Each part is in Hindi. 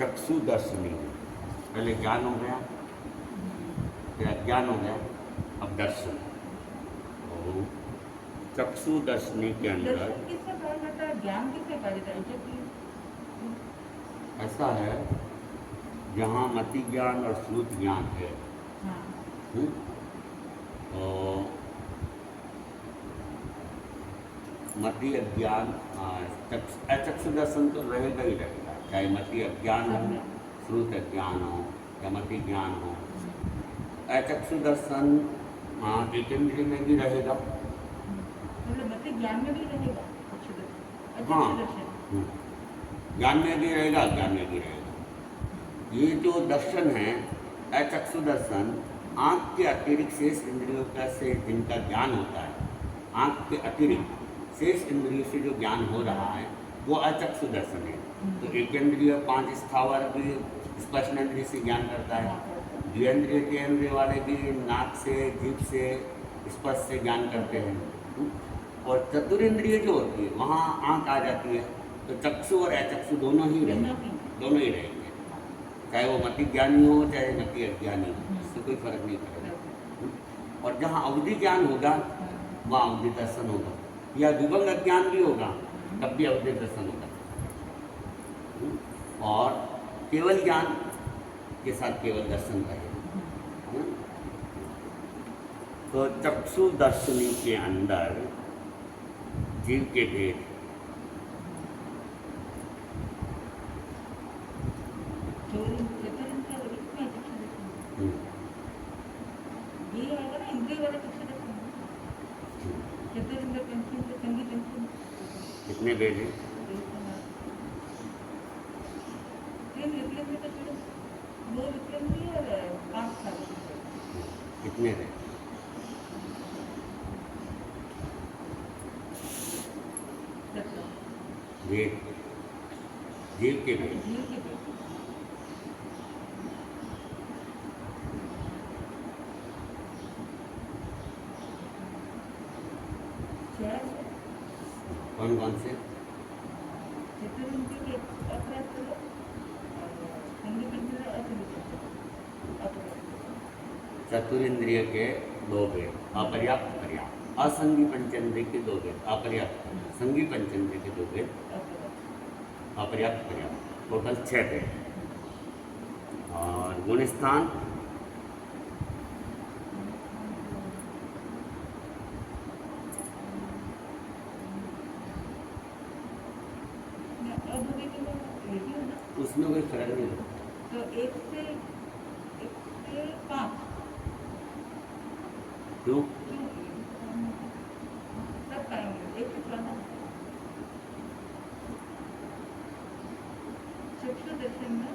चक्षु दर्शनी। पहले ज्ञान हो गया, फिर अज्ञान हो गया, अब दर्शन। तो चक्षु दर्शनी के अंदर दर्शन किससे कहा जाता है, ज्ञान किससे कहा जाता है? ऐसा है, जहाँ मति ज्ञान और श्रुत ज्ञान है, हाँ, तो मति अज्ञान अचक्षु दर्शन तो रहेगा ही रहेगा, चाहे मति अज्ञान हो, श्रुत अज्ञान हो या मति ज्ञान हो। अचक्षु दर्शन एक इंद्रिय में भी रहेगा, मतलब मति ज्ञान में भी रहेगा, हाँ, दर्शन ज्ञान में भी रहेगा, ज्ञान में भी रहेगा। ये जो दर्शन है अचक्षु दर्शन, आँख के अतिरिक्त शेष इंद्रियों का से जिनका ज्ञान होता है, आँख के अतिरिक्त शेष इंद्रियों से जो ज्ञान हो रहा है वो अचक्षु दर्शन है। तो एक इंद्रिय 5 स्थावर भी स्पर्शनेंद्रिय से ज्ञान करता है, द्विंद्रिय के इंद्रिय वाले भी नाक से, जीभ से, स्पर्श से ज्ञान करते हैं। और चतुरेंद्रिय जो होती है वहाँ आँख आ जाती है, तो चक्षु और अचक्षु दोनों ही रहेंगे, चाहे वो मति ज्ञानी हो चाहे मति अज्ञानी हो, इससे कोई फर्क नहीं पड़ेगा। और जहाँ अवधि ज्ञान होगा वहाँ अवधि दर्शन होगा, या विभंग अज्ञान भी होगा तब भी अवधि दर्शन होगा। और केवल ज्ञान के साथ केवल दर्शन रहेगा। तो चक्षु दर्शनी के अंदर जीव के भेद, कितने भेद हैं? कितने थे? भेद, जीव के भेद। कौन कौन से? चतुरेंद्रिय के 2 भेद, अपर्याप्त पर्याप्त। असंगी पंचेंद्रिय के 2 भेद, अपर्याप्त। संगी पंचेंद्रिय के 2 भेद, अपर्याप्त पर्याप्त। टोटल 6 भेद। और गुणस्थान उसमें कोई फर्क नहीं होता। तो 1 से 5 क्यों? सब पाएंगे 1 से 14 चक्षु दर्शन में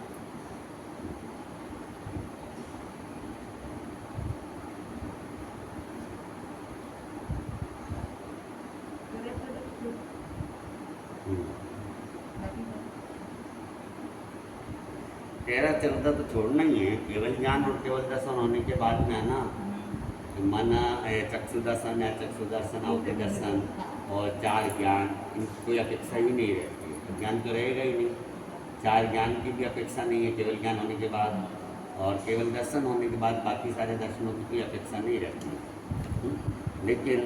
तेरह चौदह तो छोड़ना ही है, केवल ज्ञान और केवल दर्शन होने के बाद में है ना, मन चक्षु दर्शन है, चक्षु दर्शन, अवधि दर्शन और 4 ज्ञान, इनकी कोई अपेक्षा ही नहीं रहती है। ज्ञान तो रहेगा ही नहीं, 4 ज्ञान की भी अपेक्षा नहीं है केवल ज्ञान होने के बाद, और केवल दर्शन होने के बाद बाकी सारे दर्शनों की कोई अपेक्षा नहीं रहती है। लेकिन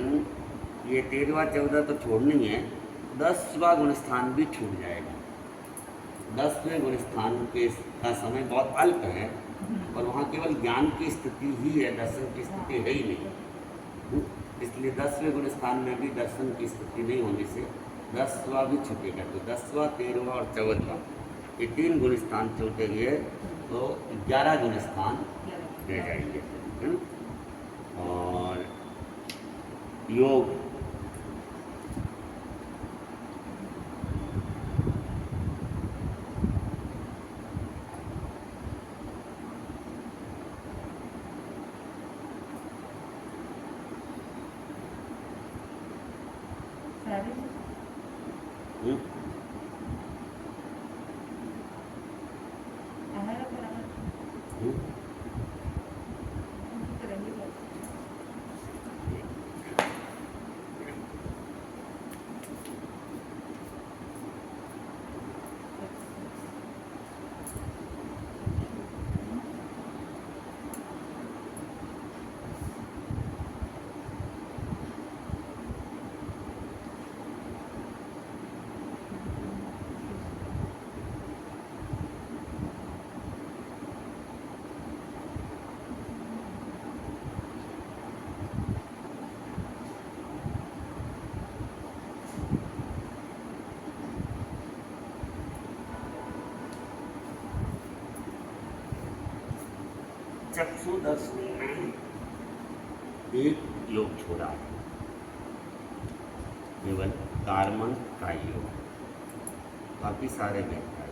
ये 13वां 14 तो छोड़नी है, 10वां गुणस्थान भी छूट जाएगा। 10वें गुणस्थान का समय बहुत अल्प है और वहाँ केवल ज्ञान की स्थिति ही है, दर्शन की स्थिति है ही नहीं। इसलिए 10वें गुणस्थान में भी दर्शन की स्थिति नहीं होने से 10वां भी छूटेगा। तो 10वां, 13वां और 14वां ये 3 गुणस्थान छूटेंगे तो 11 गुणस्थान रह जाएंगे, है ना। और योग चक्षु दर्शन में एक योग छोड़ा है, केवल कार्मन का योग, बाकी सारे व्यक्त है।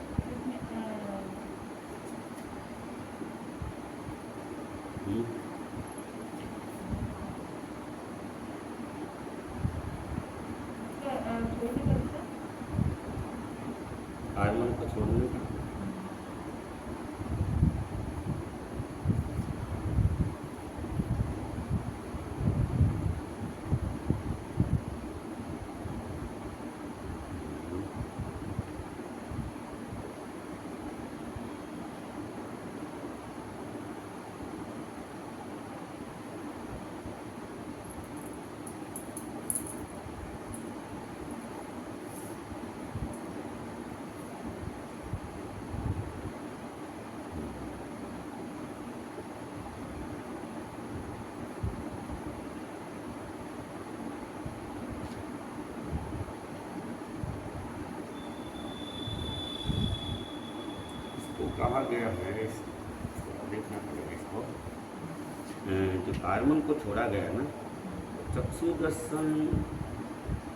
कार्मन को छोड़ने का कहा गया है, देखना पड़ेगा इसको। जो कार्मन को छोड़ा गया ना, चक्षु दर्शन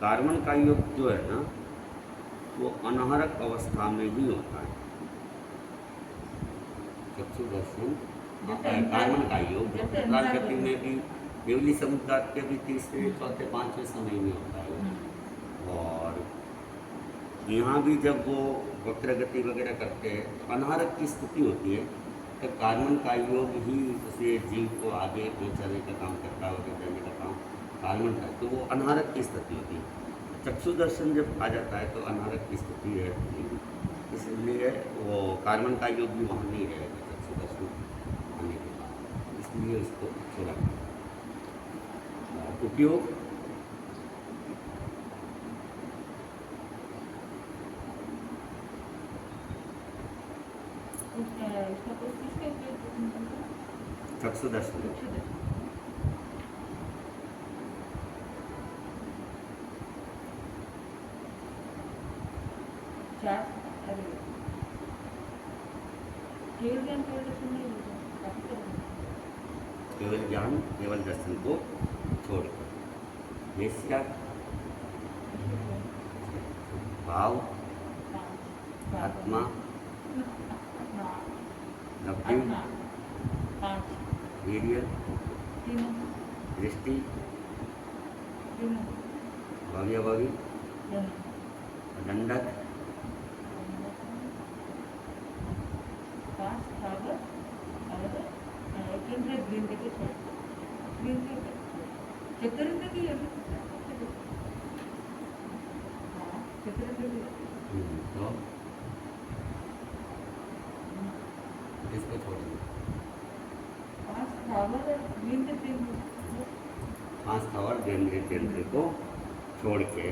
कार्मन का योग जो है ना, वो अनाहरक अवस्था में ही होता है। चक्षु दर्शन कार्मन का योग अंतराल गति में भी, केवली समुद्रात के भी तीसरे चौथे पांचवें समय में होता है। और यहाँ भी जब वो वक्र गति वगैरह करते हैं तो अनाहरक की स्थिति होती है, तो कार्मन का योग ही उसे जीव को आगे पहुँचाने का काम करता है, आगे जाने का काम कार्मन का, तो वो अनाहरक की स्थिति होती है। चक्षु दर्शन जब आ जाता है तो अनाहरक की स्थिति है, इसलिए वो कार्मन का योग भी वहाँ नहीं रहेगा चक्षु दर्शन आने के बाद, इसलिए उसको छोड़ा। उपयोग चक्षु दर्शन केवल ज्ञान केवल दर्शन को छोड़कर निष्ठा भाव आत्मा नब्बे वीर्य दृष्टि भव्यभवी दंडक तो इसको छोड़ेंगे। 5 स्थावर केंद्र को छोड़ के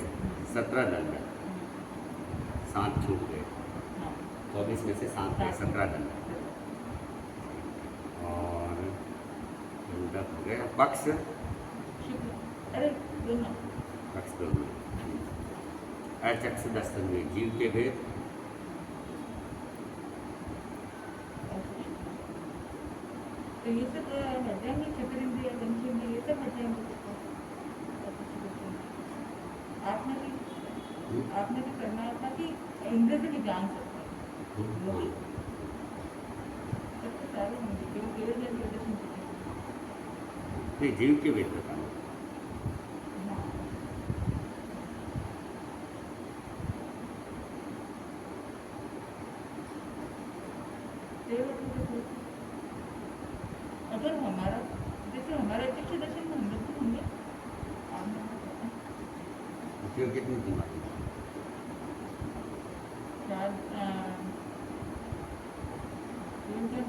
17 दंड, 7 छूट गए, 24 में से 7 गए, 17 दंड। और दंडक हो गया पक्ष, पक्ष दोनों अचक्षु दर्शन में जीव के भेद, तो ये सब हट जाएंगे, चतुरिंद्रिय पंचेंद्रिय ये सब हट जाएंगे। आपने भी करना था कि इंद्र से भी जान सकते हैं, सब तो सारे होंगे, केवल दर्शन नहीं जीव के भेद बताना। अगर हमारा जैसे हमारा चक्षु दर्शन में हम लोग तो होंगे, उपयोग कितनी तुम्हारी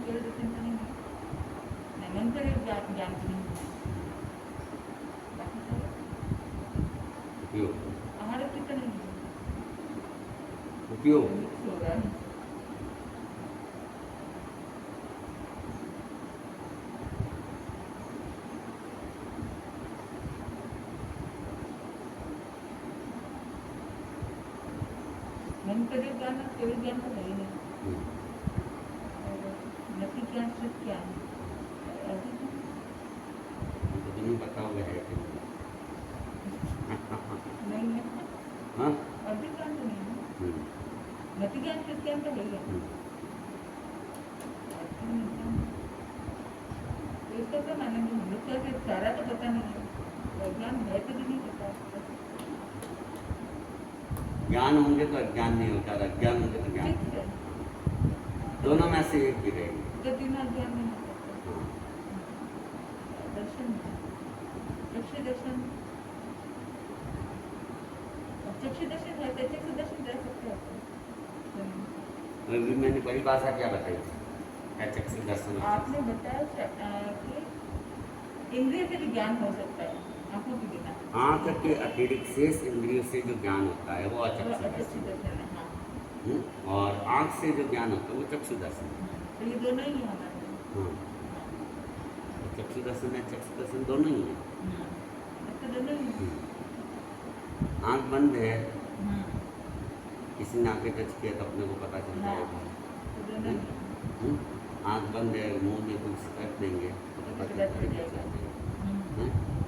केवल दर्शन का नहीं है, निरंतर ज्ञान की नहीं है, उपयोग हमारा चित्त नहीं है, उपयोग मिक्स हो रहा है। मन करीब ज्ञान केवल ज्ञान तो है ही नहीं, और नती ज्ञान सिर्फ ज्ञान है। तो तुम्हें पता होगा है कि नहीं है, हाँ अधिकांश तो नहीं है, हम्म, मतिज्ञान कृत्यान तो है ही है। हम्म। तो इसको क्या मानेंगे हम लोग? क्या सारा तो पता नहीं है, ज्ञान है तो भी नहीं पता। ज्ञान होंगे तो अज्ञान नहीं होता और अज्ञान होंगे तो ज्ञान ठीक है, दोनों में से एक ही रहेगी तो बिना ज्ञान नहीं हो सकता। हाँ। दर्शन, चक्षु दर्शन, अब चक्षु दर्शन है तो चक्षु दर्शन रह सकते हैं। तो अभी मैंने परिभाषा क्या बताई क्या चक्षु दर्शन आपने बताया कि इंद्रिय से भी ज्ञान हो सकता है, आंखों के बिना। आँख के अतिरिक्त शेष इंद्रियों से जो ज्ञान होता है वो वो अचक्षु चक्षु दर्शन है। दर्शन है, हाँ। और आँख से जो ज्ञान होता है वो चक्षु दर्शन है। तो ये दोनों ही है हमारे। हाँ तो चक्षु दर्शन है चक्षु दर्शन दोनों ही है। तो दोनों ही है। आँख बंद है हम्म, किसी ने आके टच किया तो अपने को पता चल हाँ, जाएगा। तो दोनों ही है। आँख बंद है मुंह में कुछ रख देंगे तो पता चल जाएगा।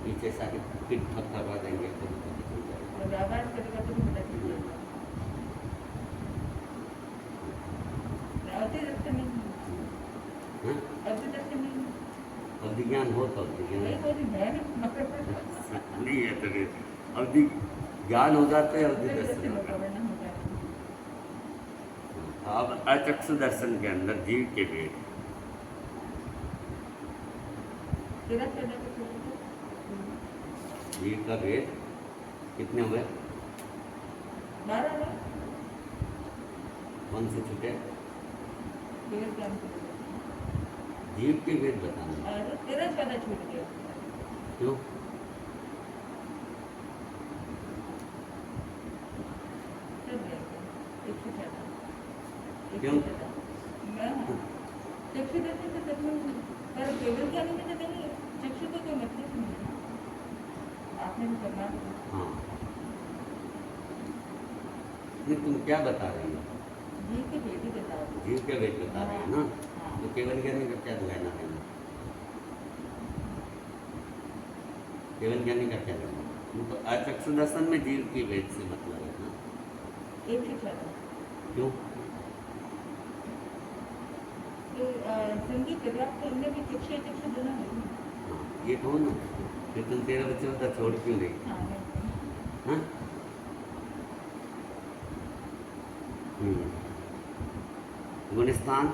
पीछे सारी पिट थपथपा देंगे तो भी पता चल जाएगा। और आवाज करेगा तो भी पता चल जाएगा। अति दर्शन नहीं है, हाँ? अति दर्शन नहीं है। अवधि ज्ञान हो तो अवधि वही ज्ञान कोई है नहीं, नहीं है तो फिर अवधि ज्ञान हो जाते हैं अवधि अति दर्शन दर्शन होता होगा है। वरना होगा नहीं। अब अचक्षु दर्शन के अंदर जीव के भेद तेरा चौदह के छोटे जीव का भेद कितने हुए 12 है, कौन से छूटे केवल ज्ञान के लिए। जीव के भेद बताना और 13-14 छूट गया। क्यों सब रह गया, 114, क्यों? 114। मैं हाँ, चक्षु दर्शन से सब में पर केवल ज्ञान में तो नहीं है, चक्षु को कोई मतलब नहीं है। आपने भी करना है। हाँ नहीं तुम क्या बता रही हो जीव के भेद ही बता दो। जीव के भेद बता रहे हो ना हाँ, तो केवल ज्ञानी का क्या लेना देना केवल ज्ञानी का क्या लेना तो अचक्षु दर्शन में जीव की भेद से मतलब है ना 114। क्यों तो संगीत पर्याप्त उनमें भी चक्षु दोनों है। हाँ ये कहो ना फिर तुम 13 बच्चे होता छोड़ क्यों रही हाँ, है। हाँ गुणस्थान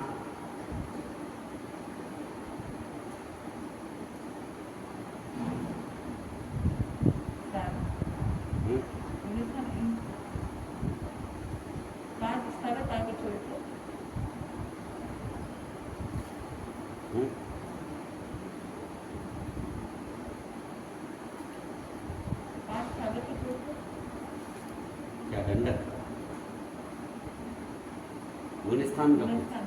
सात। हम्म, गुणस्थान इन 5 स्थावक आगे छोड़ के हम्म, 5 स्थावक के छोड़ के क्या दंडक गुणस्थान का गुणस्थान।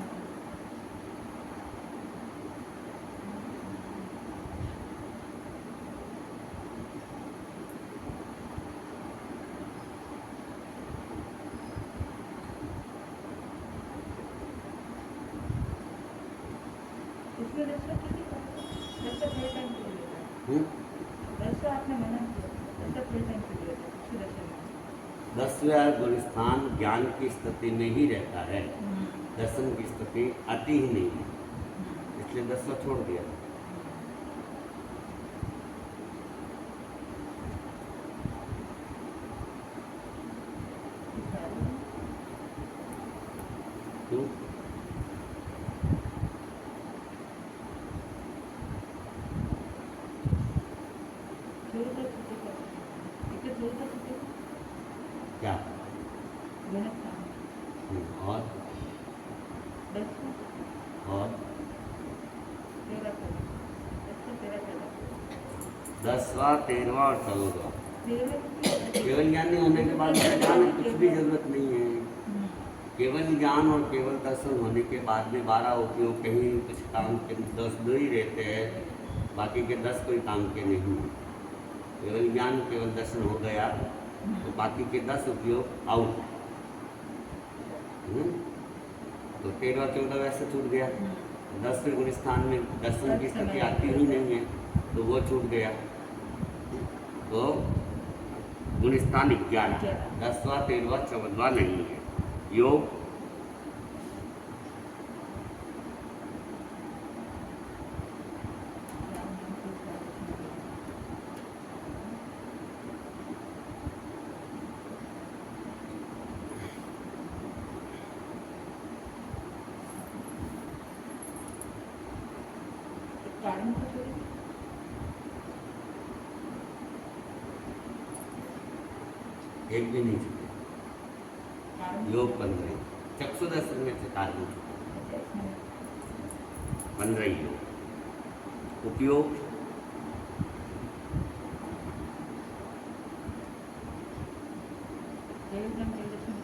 इसमें दर्शक किसी का दर्शक थोड़े टाइम के लिए लेता है। दर्शक आपने मना किया, दर्शक थोड़े टाइम के लिए लेता है, कुछ दर्शन नहीं। 10वां गुणस्थान ज्ञान की स्थिति में ही रहता है दर्शन की स्थिति आती ही नहीं है इसलिए 10वां छोड़ दिया क्यों छोड़ दो छुट्टी कर, इसे छोड़ दो छुट्टी कर, क्या गुणस्थान। और 10 और 13 14, 10 13 14। 10वां 13वां और 14वां 13 केवल ज्ञानी होने के बाद में ज्ञान की कुछ भी जरूरत नहीं है केवल ज्ञान और केवल दर्शन होने के बाद में 12 उपयोग कहीं कुछ काम के 10 दो ही रहते हैं बाकी के 10 कोई काम के नहीं है केवल ज्ञान केवल दर्शन हो गया तो बाकी के 10 उपयोग आउट तो 13 14 वैसे छूट गया 10वें गुण स्थान में दर्शन की स्थिति आती ही नहीं है, तो वो छूट गया। तो गुण स्थान 11, 10वां 13वां 14वां नहीं है। योग कारण कुछ हो एक भी नहीं छूटे। कारण योग 15, चक्षुदर्शन में कारण अच्छा, इसमें 15 योग। उपयोग केवल ज्ञान केवल दर्शन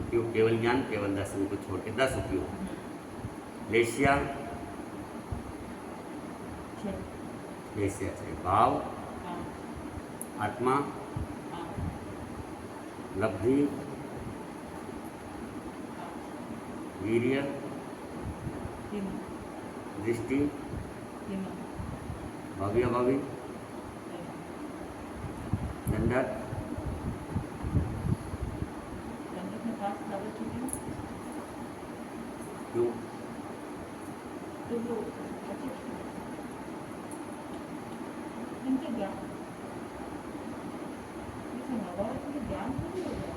उपयोग केवल ज्ञान केवल दर्शन को छोड़ के 10 उपयोग। लेशिया लेशिया से भाव, आत्मा, लब्धि, वीर्य, दृष्टि, भव्य भवि, दंडक, क्यों ज्ञान थोड़ी हो गया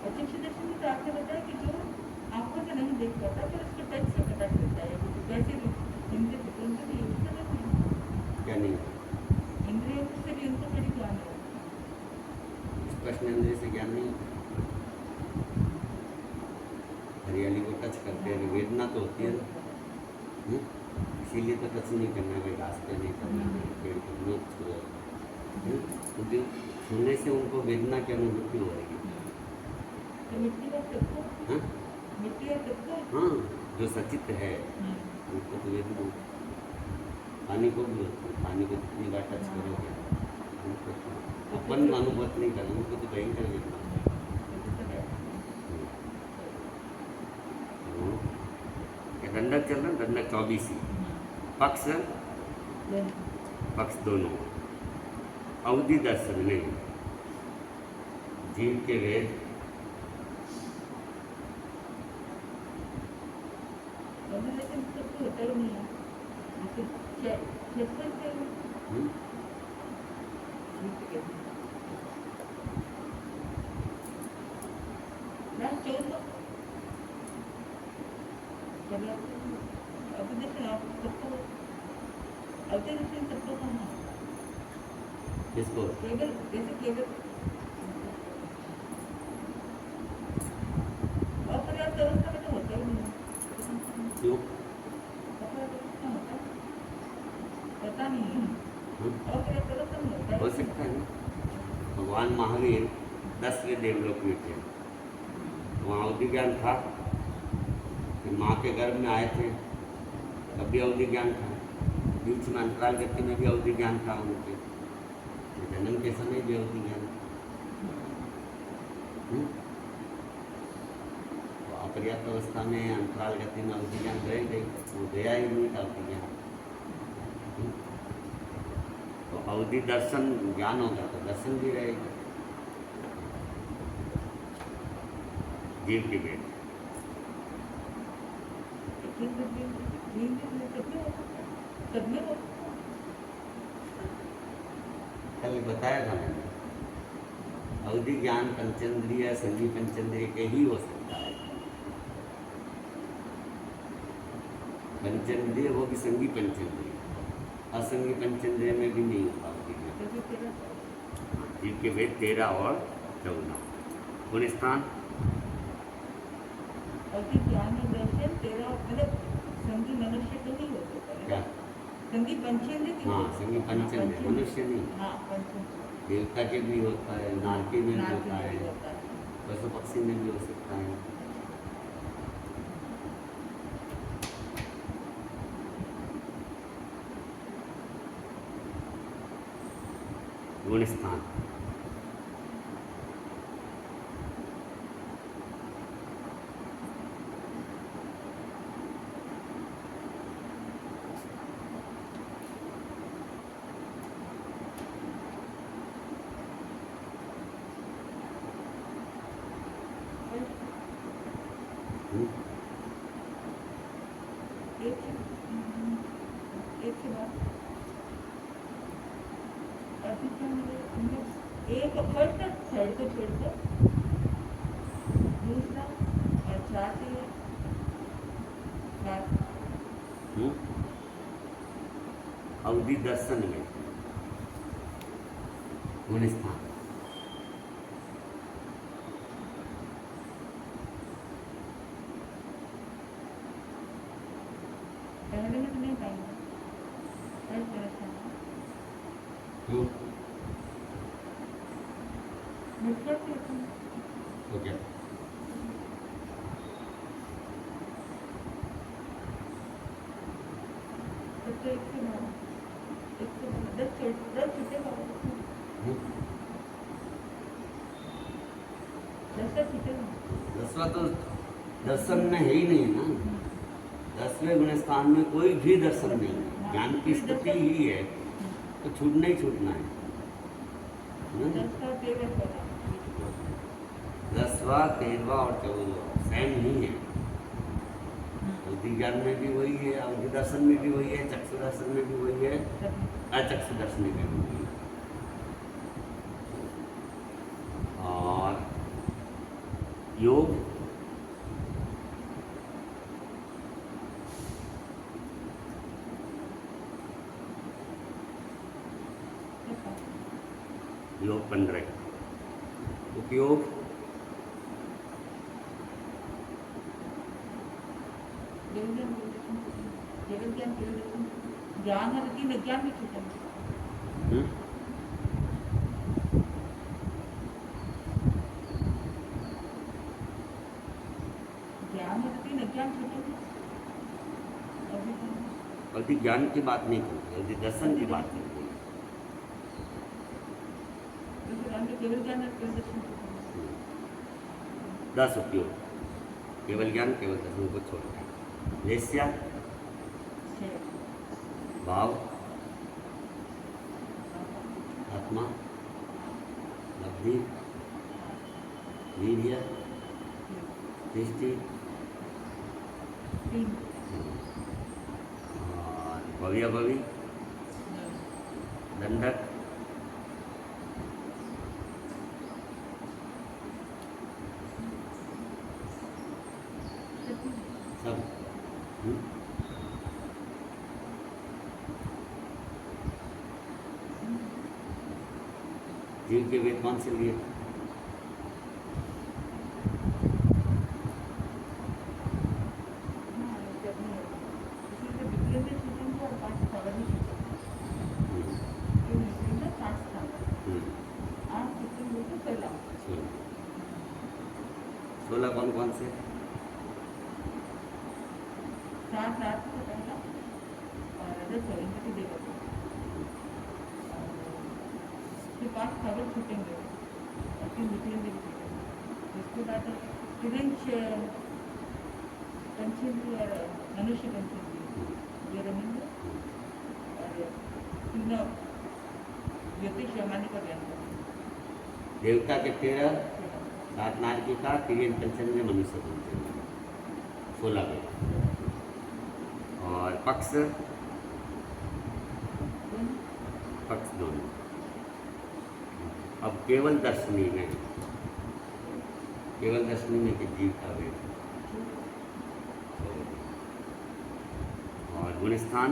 अध्यक्ष दर्शन में तो आपने बताया कि जो आंखों से नहीं देख पाता फिर उसको टच से पता चलता है वैसे इंद्रिय उनको भी यूज कर रहे हैं क्या नहीं? इंद्रियों से भी उनको बड़ी ज्ञान है स्पष्ट इंद्रिय से ज्ञान नहीं। हरियाली को टच करते हैं, वेदना तो होती है ना, इसीलिए तो टच नहीं करना है, घास पे नहीं करना है, पेड़ को नहीं छुआ, क्योंकि छूने से उनको वेदना की अनुभूति हो रही है। तो मिट्टी का तत्व हाँ मिट्टी का तत्व हाँ, जो सचित है उनको तो वेदना। पानी को भी होती है, पानी को जितनी बार टच करोगे उनको तो अपन अनुभूत नहीं करेंगे, उनको तो भयंकर वेदना। दंडक चल रहा, दंडक 24 ही। पक्ष पक्ष दोनों, अवधि दर्शन में जीव के वेद लेकिन तत्व होता ही नहीं है जैसे से ना चोर किसको? केवल जैसे केवल अपर्याप्त अवस्था में तो होता ही नहीं। क्यों? अपर्याप्त अवस्था होता पता नहीं अपर्याप्त अवस्था में होता हो सकता है ना। भगवान महावीर 10वें देवलोक में थे, वहाँ अवधि ज्ञान था, फिर माँ के गर्भ में आए थे तब भी अवधि ज्ञान था, बीच में अंतराल गति में भी अवधि ज्ञान था उनके, जन्म के समय भी अवधि ज्ञान था। तो अपर्याप्त अवस्था में अंतराल गति में अवधि ज्ञान रह गई, वो गया ही नहीं था अवधि ज्ञान। तो अवधि दर्शन ज्ञान होगा तो दर्शन भी रहेगा। जीव की बेट कल बताया था मैंने, अवधि ज्ञान पंचेंद्रिय संगी पंचेंद्रिय के ही हो सकता है। पंचेंद्रिय वो भी संगी पंचेंद्रिय, असंगी पंचेंद्रिय में भी नहीं होता अवधि ज्ञान। जीव के वेद 13 और 14। गुण स्थान अवधि ज्ञान में दर्शन 13 मतलब संगी मनुष्य तो नहीं हो सकता है क्या? संगी पंचेंद्रिय हाँ, संगी पंचेंद्रिय, मनुष्य नहीं, हाँ पंचेंद्रिय देवता के भी होता है, नारकी में भी नारकी होता में भी है, होता है। पशु पक्षी में भी हो सकता है। गुण स्थान उसके बाद अभी क्या मिले एक फर्स्ट थर्ड को छोड़कर दूसरा और चाहते हैं बात अवधि दर्शन में गुणस्थान पहले में तो नहीं पाएंगे फर्स्ट दर्शन नेटवर्क ओके तो एक से 10 छुट्टे का 10 छुट्टे 10वां तो दर्शन में है ही नहीं ना। 10वें गुण स्थान में कोई भी दर्शन नहीं है, ज्ञान की स्थिति ही है, तो छूटना ही छूटना है ना? 10 का 13 10वां 13वां और 14वां सेम ही है। बुद्धि ज्ञान में भी वही है, अवधि दर्शन में भी वही है, चक्षु दर्शन में भी वही है, अचक्षु दर्शन में भी वही है। और योग योग 15 उपयोग ज्ञान है लेकिन अज्ञान भी छूटा ज्ञान है लेकिन अज्ञान छूटा अवधि ज्ञान की बात नहीं करते, अवधि दर्शन की बात करते हैं। केवल ज्ञान है केवल दर्शन 10 उपयोग केवल ज्ञान केवल दर्शन को छोड़कर वेश्या भाव आत्मा लब्धि वीर्य दृष्टि और भव्य भवी दंडक सब जीव के वेद कौन से लिए? सोलह कौन कौन से? सात को पहला और रजत इनके देगा फिर 5 खबर छूटेंगे और 3 निकलेंगे इसके बाद क्रिंच पंचेंद्रिय और मनुष्य पंचेंद्रिय ये रहेंगे और तीनों ज्योतिष मान्य का ज्ञान देवता के 13 सात नारकी का 3 पंचेंद्रिय मनुष्य पंचेंद्रिय 16 में और पक्ष दोनों। अब केवल दर्शनी में कि जीव का वेद और गुणस्थान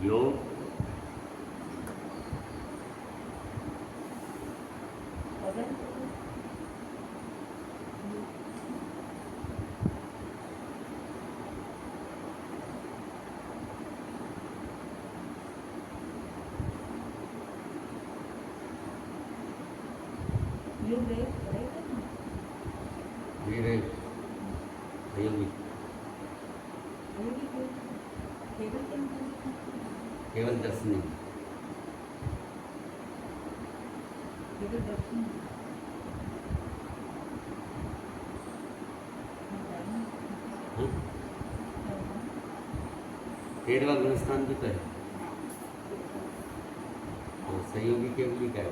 योग केवल दर्शनी तेरहवां गुणस्थान भी है। सहयोगी केवली क्या है?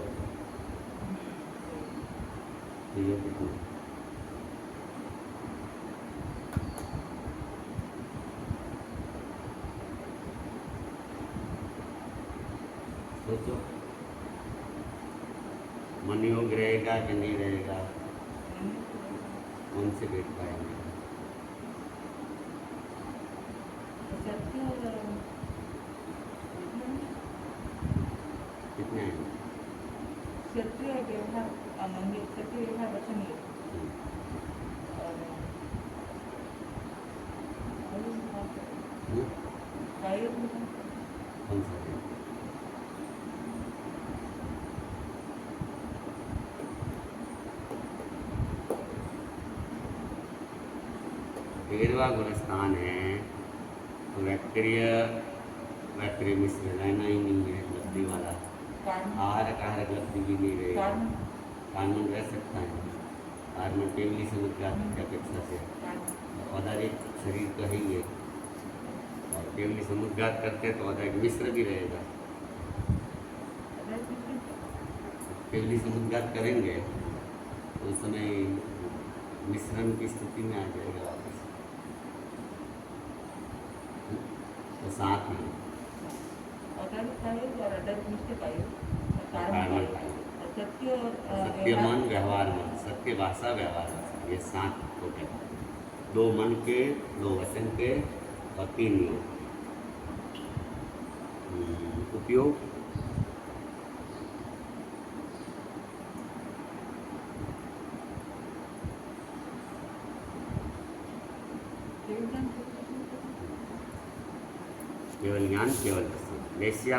सहयोगी सोचो मन योग रहेगा कि नहीं रहेगा, कौन से बैठ पाएंगे? सत्य और कितने हैं? सत्य व्यवहार मंदिर, सत्य व्यवहार वचन ये और कौन सा है? तेरहवा गुणस्थान है वैक्रिय मिश्र रहना ही नहीं है, लब्धि वाला आहार कारक लब्धि भी नहीं रहेगा। कानून रह सकता है, कानून केवली समुद्र की अपेक्षा से औदारिक शरीर तो है ही है, और केवली समुद्रघात करते तो औदारिक मिश्र भी रहेगा। केवली समुद्रघात करेंगे तो उस समय मिश्रण की स्थिति में आ जाएगा वापस, तो साथ में सत्य मन व्यवहार मन, सत्य भाषा व्यवहार भाषा, ये 7 टोटल, 2 मन के, 2 वचन के और 3 योग। उपयोग केवल ज्ञान, केवल दर्शन, वेश्या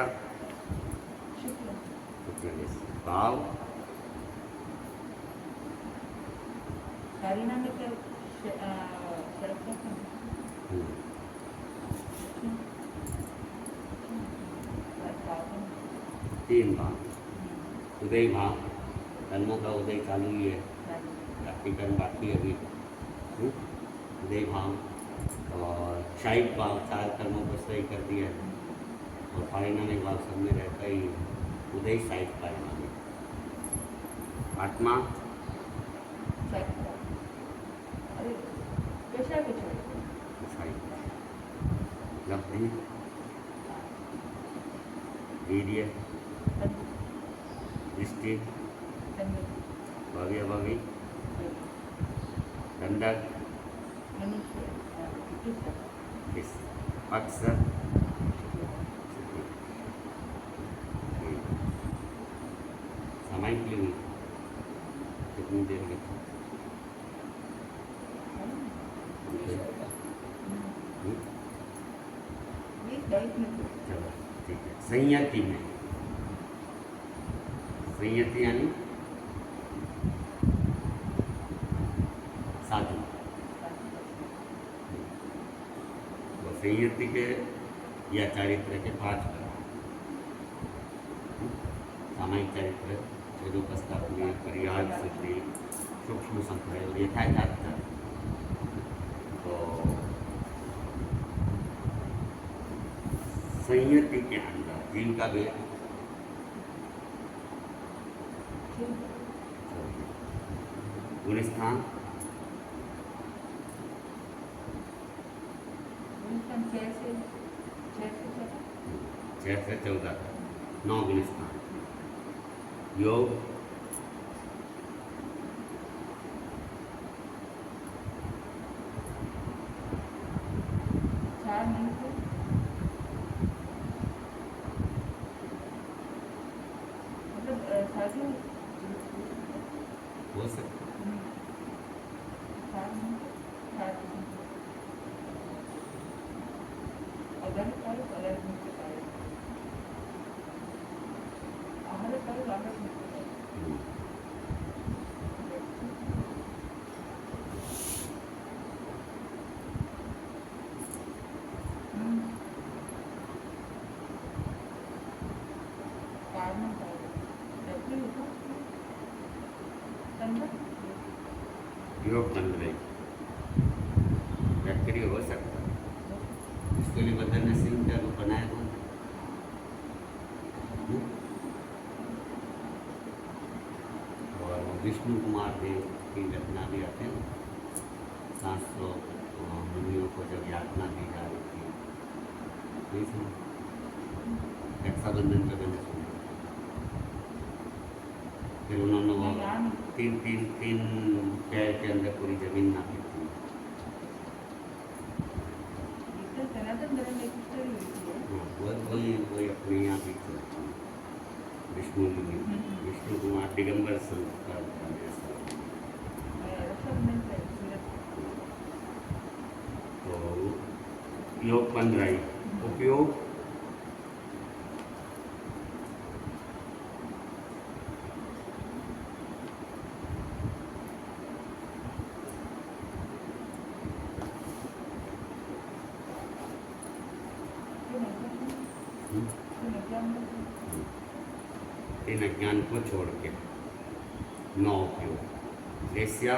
भाव तीन भाव, उदय भाव, कर्मों का उदय चालू ही है, बाकी कर्म बाकी है अभी। उदय भाव और शाहिक भाव, 4 कर्मों को सही कर दिया है, और पारिणामिक भाव सब में रहता ही उदय शाहिक पारिणामिक। आत्मा लब्धि, वीर्य, दृष्टि, भव्य भवि, दंडक, अक्सर, सामायिक ली हुई कितनी देर में? चलो ठीक है। संयति में, संयति यानी साधु, तो संयति के या चारित्र के 5 प्रकार, सामायिक चारित्र, स्वरूपस्थापनी, पर्याय सिद्धि, सूक्ष्म संप्रय और यथाचारित्र। तो संयति के अंदर जीव का भेद, गुणस्थान 6 से 14 तक, 9 गुणस्थान। योग 4 मिनट मतलब साधु हो सकता 4 मिनट 4 अगर अलग मुझे पाए आहार पर अलग मुझे योग बन रही बैक्टीरिया हो सकता है, इसके लिए बदलने सिंह का रूप बनाया था। और विष्णु कुमार देव की घटना भी आते हैं, 700 मुनियों को जब यातना दी जा रही थी, नहीं सुना? रक्षाबंधन का मैंने सुना, फिर उन्होंने वो ज्ञान तीन पैर के अंदर पूरी जमीन नापी थी। तो सनातन धर्म में हिस्ट्री हुई है। हाँ, वही अपने यहाँ भी चलती है। विष्णु विष्णु कुमार दिगंबर संत का ऐसा। रक्षाबंधन पे सूरत तो योग 15 उपयोग इन अज्ञान को छोड़ के 9 उपयोग वेश्या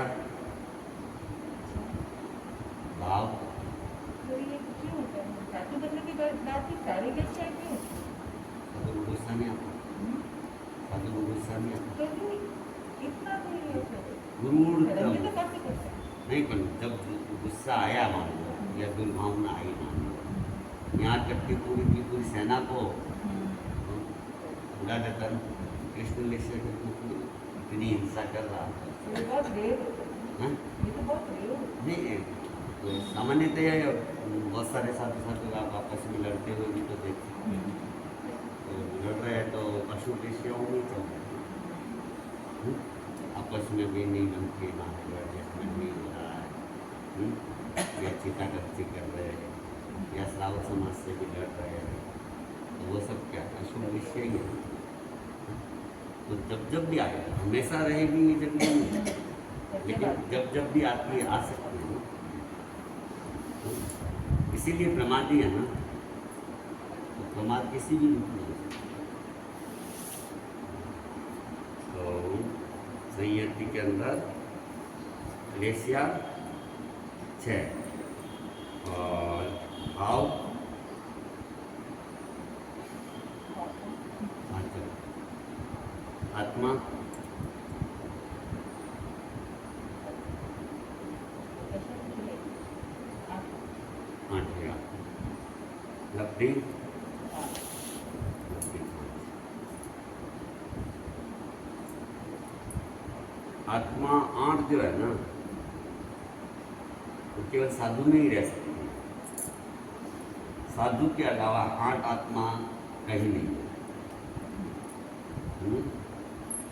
भाव तो ये क्यों होता है? साधु बनने की बात ही सारे वेश्या क्यों? साधु को गुस्सा नहीं आता, साधु को गुस्सा नहीं आता। तो भी इतना कोई होता है। गुरूर धर्म में तो काफी करता है। नहीं, पर जब गुस्सा आया मान लो या दुर्भावना आई मान लो, यहाँ तक कि पूरी की पूरी सेना को उड़ा देता ना। कृष्ण लेश्वर इतनी हिंसा कर रहा था। ये बहुत रेयर होता है। हाँ? ये तो बहुत रेयर होता नहीं, तो सामान्यतः बहुत सारे साधु साधु आप आपस में लड़ते हुए भी तो देखते हैं। तो लड़ रहे हैं तो पशु पेशियाँ नहीं चल रही, आपस में भी नहीं बनती, ना एडजस्टमेंट नहीं हो रहा है, या चीताकर्ची कर रहे हैं या श्रावक समाज से भी लड़ रहे हैं, तो वो सब क्या पशु विषय ही है। तो जब भी आए हमेशा रहेगी ये जरूरी नहीं, लेकिन जब भी आती है आ सकती है। तो इसीलिए प्रमादी है ना, तो प्रमाद किसी भी रूप में हो सकता है। तो संयति के अंदर लेशिया 6 और भाव 5 आत्मा 8 लब्धि आत्मा 8 जो है ना, वो केवल साधु में ही रह सकती है। साधु के अलावा 8 आत्मा कहीं नहीं है।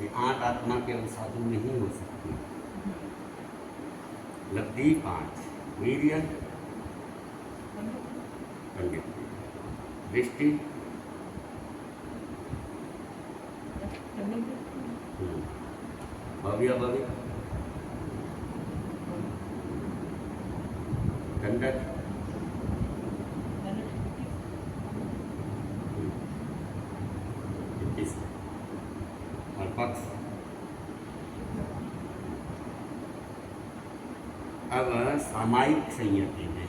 ये 8 आत्मा केवल साधु में ही हो सकती है। लब्धि 5 वीर्य पंडित दृष्टि भव्य भव्य दंडक 21 और पक्ष। अब सामायिक संयति में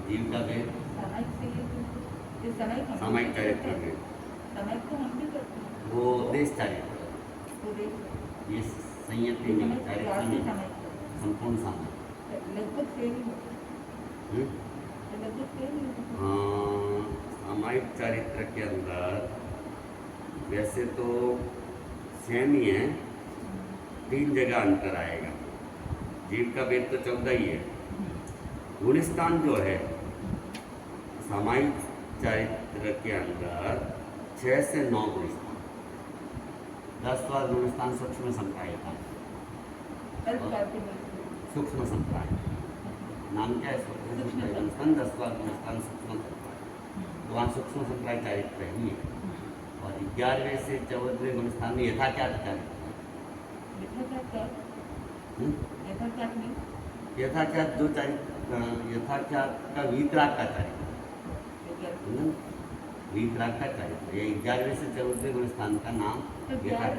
जीव का भेद सामायिक चरित्र में सामायिक तो हम भी करते हैं। वो देश चारित्र, वो देख ये संयति में चारित्र में संपूर्ण सामायिक। लगभग सेम ही होता है। लगभग सेम ही होता है। सामायिक चरित्र के अंदर वैसे तो सेम ही है, 3 जगह अंतर आएगा। जीव का भेद तो 14 ही है। गुणस्थान जो है सामायिक चरित्र के अंदर 6 से 9 गुणस्थान, 10वां गुणस्थान सूक्ष्म संप्राय का। सूक्ष्म संप्राय नाम क्या है? सूक्ष्म संप्राय गुणस्थान 10वां गुणस्थान सूक्ष्म संप्राय। तो वहाँ सूक्ष्म संप्राय चरित्र ही है। और 11वें से 14वें गुणस्थान में यथाख्यात चरित्र है। यथाख्यात जो चरित्र, यथाख्यात का वीतराग का चरित्र, वीतराग का चरित्र, ये 11वें से 14वें गुणस्थान का नाम यथाख्यात।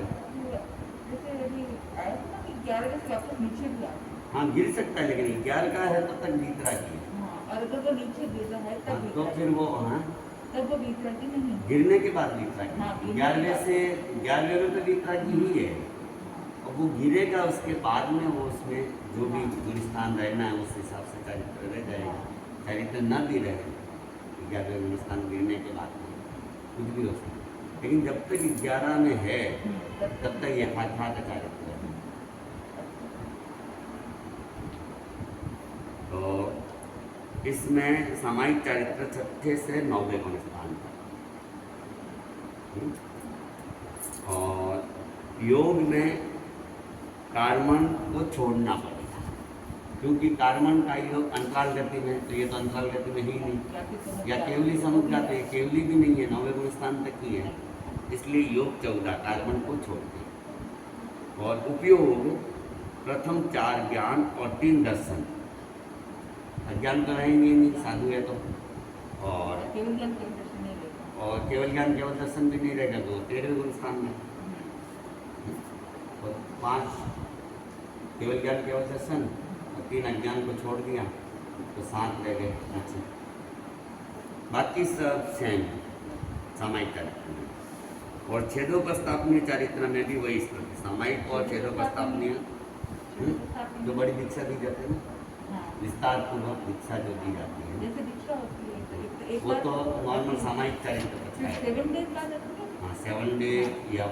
हाँ, गिर सकता है, लेकिन 11 का है तब तक वीतराग ही है। और अगर वो नीचे गिर रहा है हाँ, तब तो फिर वो हाँ तब वो वीतरागी नहीं। गिरने के बाद वीतरागी। हाँ, 11वें में तो वीतरागी ही है। और वो गिरेगा, उसके बाद में वो उसमें जो भी गुणस्थान रहना है उस हिसाब से चरित्र रह जाएगा। चरित्र न भी रहे 11वें गुणस्थान गिरने के बाद में कुछ भी हो सकता है। लेकिन जब तक 11 में है तब तब तक यथार्थ चारित्र है। तो इसमें सामायिक चारित्र 6 से 9वें गुण स्थान पर। और योग में कार्मण को छोड़ना पड़ेगा, क्योंकि कार्मण का योग अंतराल गति में, तो ये तो अंतराल गति में ही नहीं, या केवली समुद्र जाते हैं, केवली भी नहीं है, 9वें गुण स्थान तक ही है, इसलिए योग 14 कार्मण को छोड़ते हैं। और उपयोग प्रथम 4 ज्ञान और 3 दर्शन। अज्ञान तो रहेंगे ही नहीं, साधु है तो, और केवल ज्ञान केवल दर्शन नहीं लेगा, और केवल ज्ञान केवल दर्शन भी नहीं रहेगा, तो 13वें गुण स्थान में। और 5 केवल ज्ञान केवल दर्शन और 3 अज्ञान को छोड़ दिया, तो 7 रह गए। अच्छा, बाकी सब सेम सामायिक चारित्र में। और छेदोपस्थापनीय चारित्र में भी वही स्थिति, सामायिक और छेदोपस्थापनीय जो बड़ी दीक्षा दी जाती है ना, विस्तार पूर्वक दीक्षा जो दी जाती है, जैसे दीक्षा होती है वो तो नॉर्मल सामायिक चारित्र बचता है। 7 डेज बाद होती है। हाँ, 7 डे या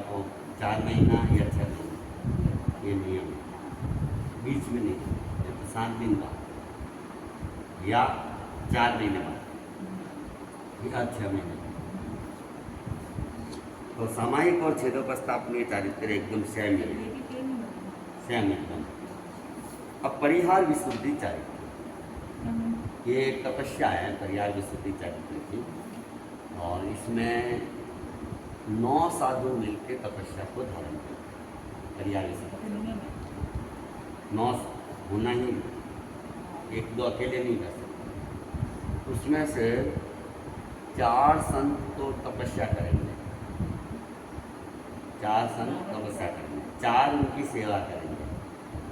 4 महीना या 6 महीना, ये नियम है, बीच में नहीं, जैसे 7 दिन बाद या 4 महीने बाद या 6 महीने बाद। तो सामायिक और छेदोपस्थापनीय चारित्र एकदम सेम है, सेम एकदम। अब परिहार विशुद्धि चारित्र, ये एक तपस्या है परिहार विशुद्धि चारित्र की, और इसमें 9 साधु मिलकर तपस्या को धारण करते। परिहार विशुद्धि 9 होना ही, 1-2 अकेले नहीं कर सकते। उसमें से 4 संत तो तपस्या करेंगे, 4 संत तपस्या करेंगे, 4 उनकी सेवा करेंगे,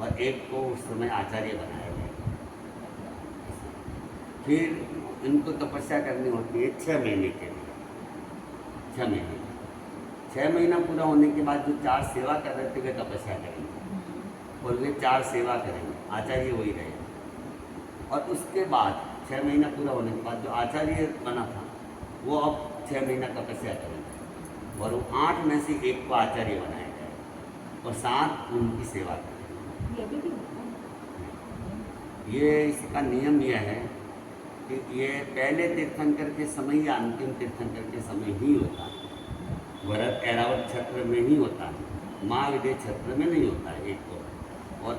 और 1 को उस समय आचार्य बनाया गया। फिर इनको तपस्या करनी होती है 6 महीने के लिए, 6 महीने। 6 महीना पूरा होने के बाद जो 4 सेवा कर रहे थे वे तपस्या करेंगे, और वे 4 सेवा करेंगे, आचार्य वही रहेगा। और उसके बाद 6 महीना पूरा होने के बाद जो आचार्य बना था वो अब 6 महीना तपस्या करेंगे, और वो 8 में से 1 को आचार्य बनाया जाएगा, और 7 उनकी सेवा करेंगे। ये इसका नियम यह है कि ये पहले तीर्थंकर के समय या अंतिम तीर्थंकर के समय ही होता है। भरत ऐरावत क्षेत्र में ही होता है, महाविद्य क्षेत्र में नहीं होता है एक तो। और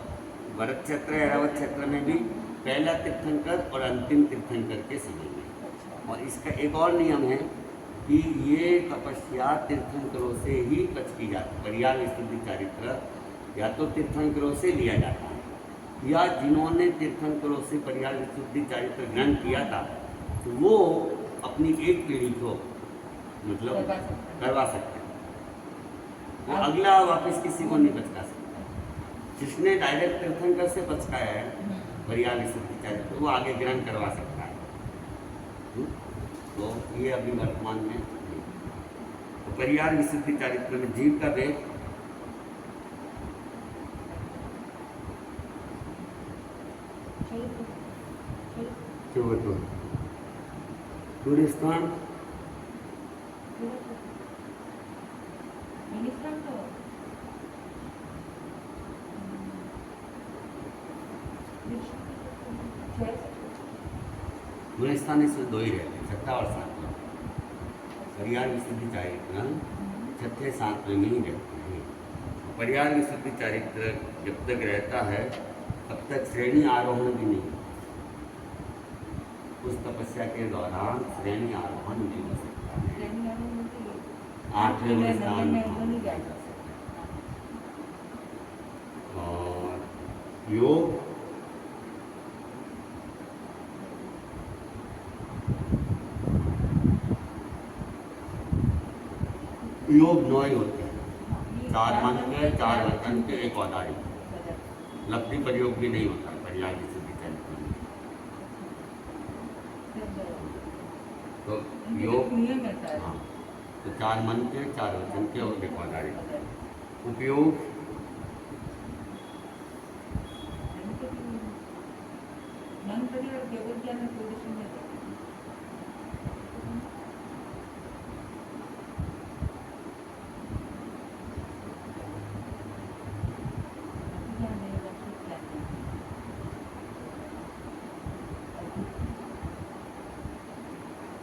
भरत क्षेत्र ऐरावत क्षेत्र में भी पहला तीर्थंकर और अंतिम तीर्थंकर के समय में। और इसका एक और नियम है कि ये तपस्या तीर्थंकरों से ही की जाती। परिहार विशुद्धि चारित्र या तो तीर्थंकरों से लिया जाता है, या जिन्होंने तीर्थंकरों से परिहार विशुद्धि चारित्र ग्रहण किया था तो वो अपनी एक पीढ़ी को मतलब करवा सकते हैं, वो अगला वापस किसी को नहीं बचका सकता। जिसने डायरेक्ट तीर्थंकर से बचकाया है परिहार विशुद्धि चारित्र, वो आगे ग्रहण करवा सकता है। तो ये अभी वर्तमान में नहीं। तो परिहार विशुद्धि चारित्र में जीव का वेग टूरिस्तान गुलिस्तान इसमें 2 ही रहते हैं, 6 और 7। परिहार विशुद्धि चारित्र 6, 7 में ही रहते हैं। परिहार विशुद्धि चारित्र जब तक रहता है तब तक श्रेणी आरोहण भी नहीं, उस तपस्या के दौरान श्रेणी आरोहण नहीं हो सकता है। 8वें स्थान और योग योग 9 ही होते हैं, 4 मन के, 4 वचन के, 1 औदारिक। लब्धि प्रयोग भी नहीं होता परिहार विशुद्धि चारित्र में। तो योग हाँ, तो 4 मन के, 4 वचन के और 1 औदारिक। उपयोग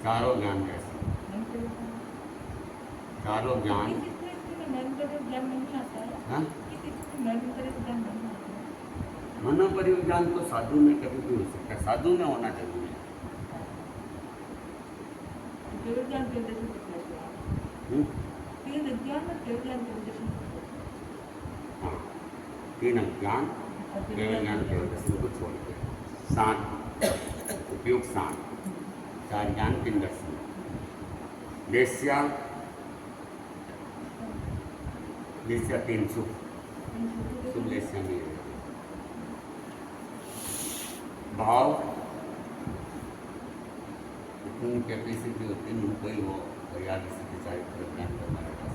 चारों ज्ञान कैसे? मन का ज्ञान। चारों ज्ञान। किसी स्थिति में मन का ज्ञान नहीं आता है। हाँ? किसी स्थिति में मन का ज्ञान नहीं आता है। मनोपरिज्ञान तो साधु में कभी भी हो सकता है, साधु में होना जरूरी है। तो केवल ज्ञान के उद्देश्य से कैसे हम्म? तीन अज्ञान और केवल ज्ञान के उद्देश्य से हाँ, तीन अज्ञान और केवल ज्ञान के दर्शन को छोड़ के शांत उपयोग शांत, चार ज्ञान तीन दर्शन, देश्या देश्या तीन सुख, सुख देश्या में भाव इतनी कैपेसिटी होती है उनको ही वो याद स्थिति चारित्र ज्ञान करना रहता है।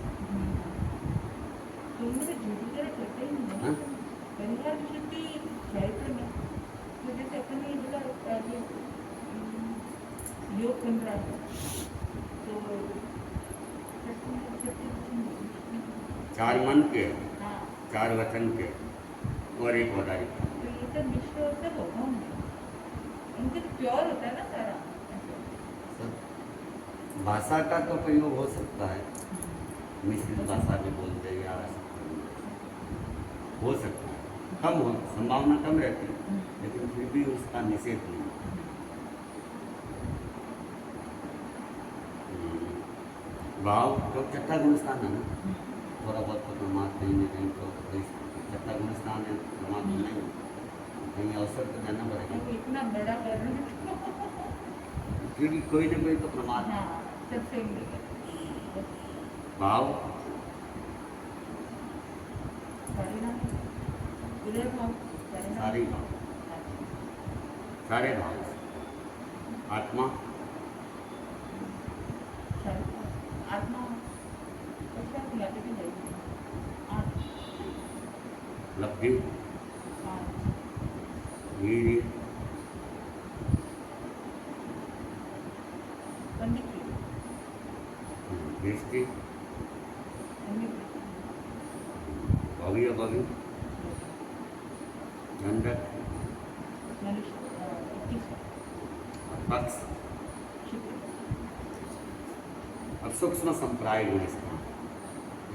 तो उनमें झूठी तरह करते ही नहीं हाँ? है। परिहार शक्ति चरित्र में तो जैसे अपन ने बोला कि योग बन रहा है तो चार मन के, हाँ चार वचन के और एक वदारी। तो ये सब मिश्र होता है होगा उनके तो प्योर होता है ना सारा भाषा का तो प्रयोग हो सकता है, मिश्रित भाषा भी बोलते या हो सकता है, कम हो संभावना कम रहती है, लेकिन फिर भी उसका निषेध नहीं। भाव तो छठा गुणस्थान है ना, थोड़ा बहुत तो प्रमाद कहीं ना कहीं तो छठा गुणस्थान है, प्रमाद नहीं, कहीं अवसर तो देना पड़ेगा। इतना बड़ा कर रहे क्योंकि कोई ना कोई तो प्रमाद। हाँ सबसे भाव परिणाम उदय भाव सारे भाव, सारे भाव, आत्मा आत्मा लब्धि वीर्य दृष्टि भव्य भव्य गंधक पक्ष। अब सूक्ष्म संप्राय गुणस्थान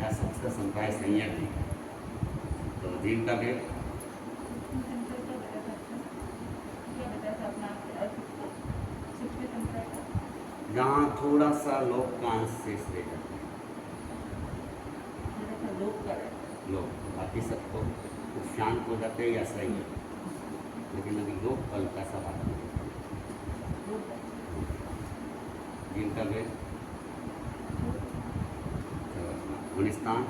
या सूक्ष्म संप्राय संयज्ञ, तो जीव का भेद जहाँ थोड़ा सा लोक का अंश शेष रह जाता है, लोक बाकी सबको शांत हो जाते हैं या सही है, लेकिन अभी लोक कल का सा बात नहीं, जिनका भेद गुणस्थान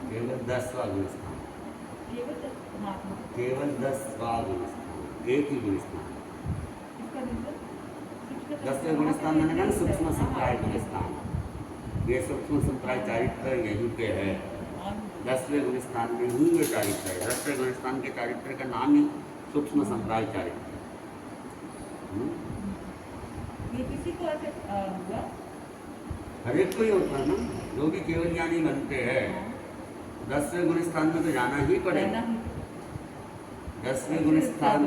केवल 10वां गुणस्थान, केवल 10वां गुणस्थान, एक ही गुणस्थान, 10वें गुणस्थान मैंने कहा सूक्ष्म संप्राय गुणस्थान, ये सूक्ष्म संप्राय चारित्र यहीं पे है, 10वें गुणस्थान में ही ये चारित्र है। 10वें गुणस्थान के चारित्र का नाम ही सूक्ष्म संप्राय चारित्र है। ये किसी को ऐसे हुआ हर एक को ही होता है ना, जो भी केवल ज्ञानी बनते हैं 10वें गुणस्थान में तो जाना ही पड़ेगा। 10वें गुणस्थान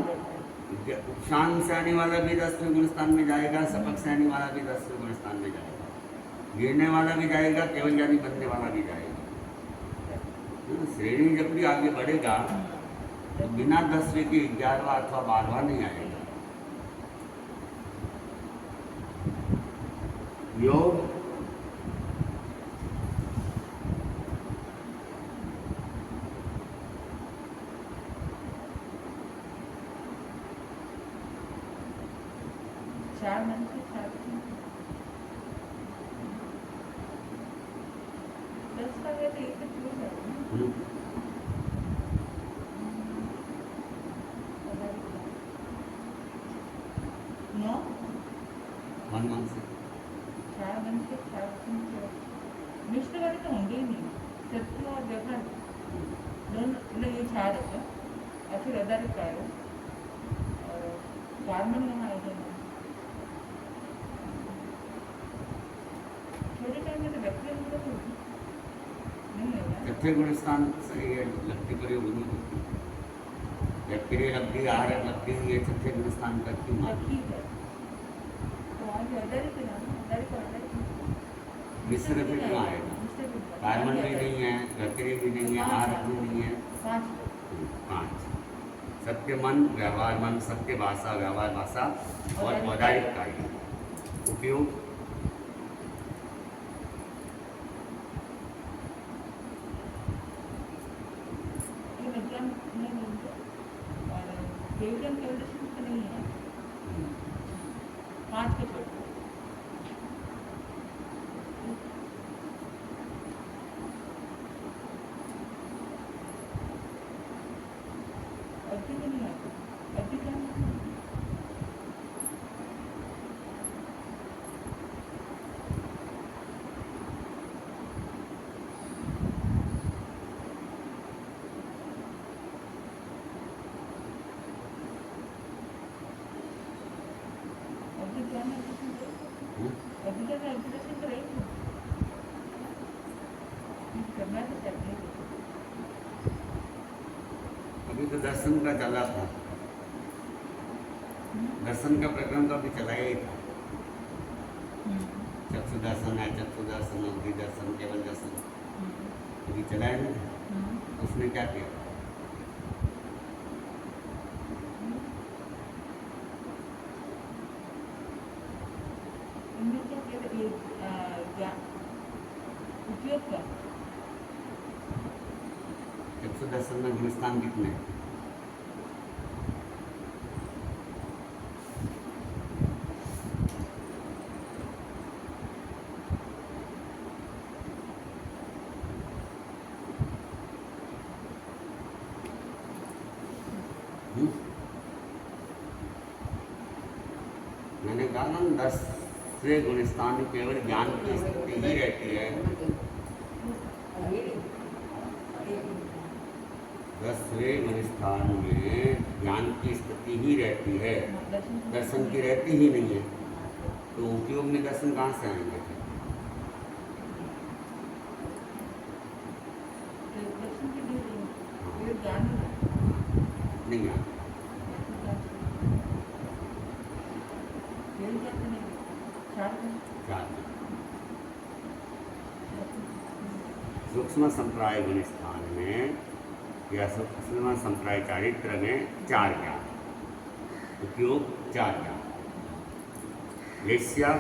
शांत से आने वाला भी 10वें गुणस्थान में जाएगा, सपक से आने वाला भी 10वें गुणस्थान में जाएगा, गिरने वाला भी जाएगा, केवल ज्ञानी बनने वाला भी जाएगा। श्रेणी जब भी आगे बढ़ेगा तो बिना 10वें के 11वां अथवा 12वां नहीं आएगा। योग चार मन से चार 10 का है तो एक तो क्यों है मन से। चार मन से चार मिश्र वाले तो होंगे ही नहीं, सत्य और व्यवहार दोनों मतलब ये चार होते हैं और फिर अदारित कार्य और गारमेंट यहाँ आएगा छोटे टाइम में तो व्यक्ति नहीं है चौथे गुण स्थान से ये लब्धि प्रयोग नहीं होती। व्यक्ति लब्धि आहार लब्धि ये चौथे गुण स्थान का क्यों मार्ग ठीक है तो आज अदारित है ना अदारित मिश्र फिर क्यों आएगा? कार्बन भी नहीं है, व्यक्ति भी नहीं है, आहार भी नहीं है। पांच सत्य मन, व्यवहार मन, सत्य भाषा, व्यवहार भाषा और औदारिक कार्य। उपयोग नहीं है पांच के छोटे अभी तो दर्शन का चला था, दर्शन का प्रकरण तो अभी चला ही था। चक्षु दर्शन है, चक्षु दर्शन, अवधि दर्शन, केवल दर्शन अभी चला है ना। उसने क्या किया? उपयोग का चक्षु दर्शन में गुणस्थान कितने हैं? मैंने कहा ना 10वें गुणस्थान में केवल ज्ञान की स्थिति ही रहती है। 10वें गुणस्थान में ज्ञान की स्थिति ही रहती है, दर्शन की रहती ही नहीं है। तो उपयोग में दर्शन कहाँ से आएंगे? नहीं आ सूक्ष्म संप्राय गुण स्थान में या सूक्ष्म संप्राय चारित्र में 4 ज्ञान, उपयोग 4 ज्ञान। लेस्या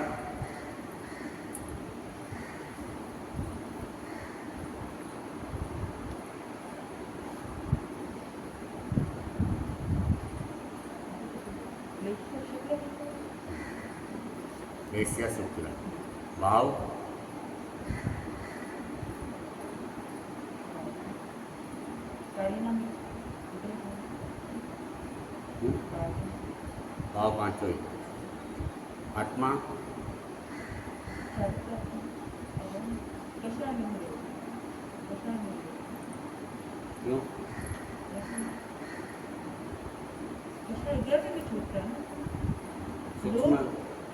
लेस्या शुक्ल भाव भाव पांचों ही। आत्मा क्यों? सूक्ष्म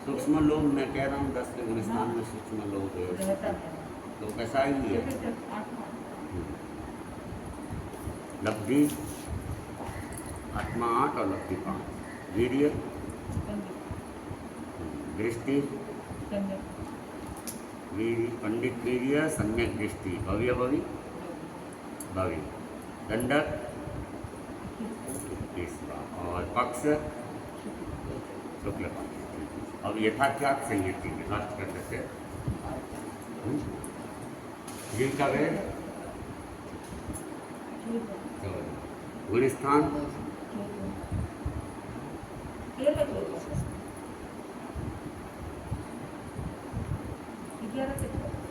सूक्ष्म लोभ मैं कह रहा हूँ 10वें गुणस्थान में सूक्ष्म लोभ है, तो कैसा ही है। लब्धि आत्मा 8 और लब्धि 5। वीर्य दृष्टि पंडित वीर्य सम्यक दृष्टि भव्य भवि भवि दंडक और पक्ष शुक्ल पक्ष। अब यथाख्यात संयति में लास्ट कर देते हैं। जिनका वेद गुणस्थान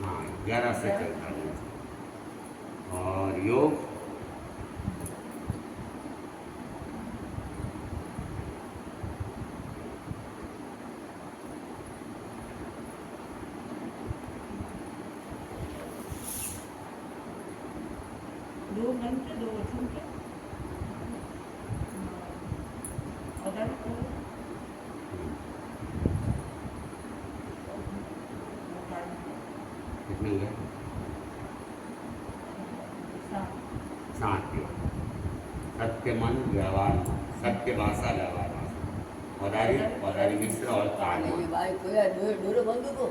हाँ 11 से चलता है। और योग मंत्र दो वचन के औदारी को कितने हुए? 7 सत्य मन व्यवहार मन, सत्य भाषा व्यवहार भाषा, औदारी मिश्र और काल ये मन। भाई कोई है डोरे बंद को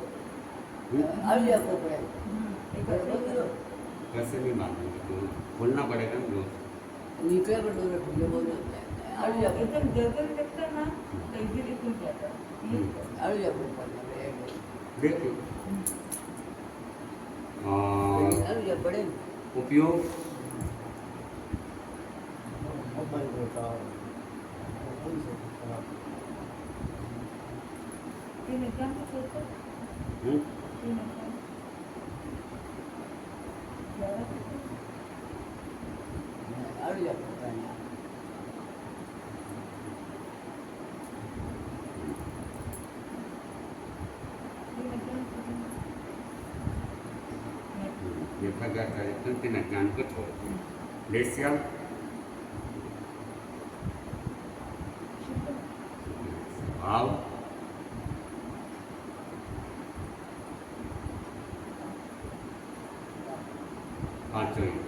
आ लिया को पड़े एक कैसे नहीं मानेंगे तो बोलना पड़ेगा ना रोज। निकले पर डोरे खुले बोल आ लिया को एकदम जल्दी लगता है ना तो इजीली खुल जाता है ये आ लिया को पड़े देखिए आ लिया बड़े उपयोग तीन एग्जाम को सोचो हम्म, 3 एग्जाम ज़्यादा आ लिया को पड़े देखा गया कार्यक्रम 3 अज्ञान को छोड़ लेसिया भाव पांचों ही।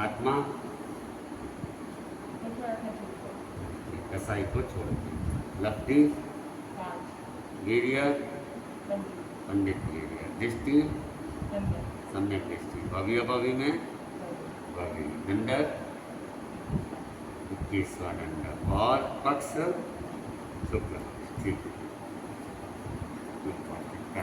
आत्मा कसाई को छोड़ लपटी गिरिया पंडित गिरिया दृष्टि सम्यक दृष्टि भव्य भवि में भवि दंडक 21वां दंडक और पक्ष शुक्ल ठीक है।